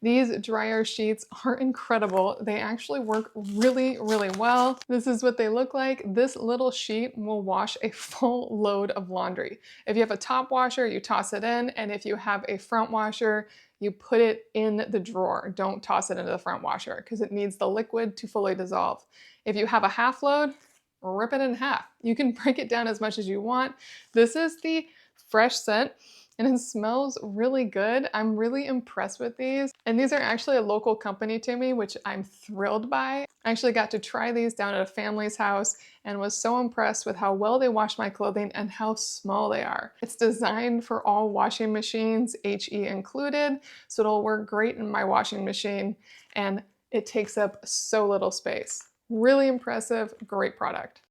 These dryer sheets are incredible. They actually work really, really well. This is what they look like. This little sheet will wash a full load of laundry. If you have a top washer, you toss it in, and if you have a front washer, you put it in the drawer. Don't toss it into the front washer because it needs the liquid to fully dissolve. If you have a half load, rip it in half. You can break it down as much as you want. This is the fresh scent and it smells really good. I'm really impressed with these. And these are actually a local company to me, which I'm thrilled by. I actually got to try these down at a family's house and was so impressed with how well they wash my clothing and how small they are. It's designed for all washing machines, HE included, so it'll work great in my washing machine and it takes up so little space. Really impressive, great product.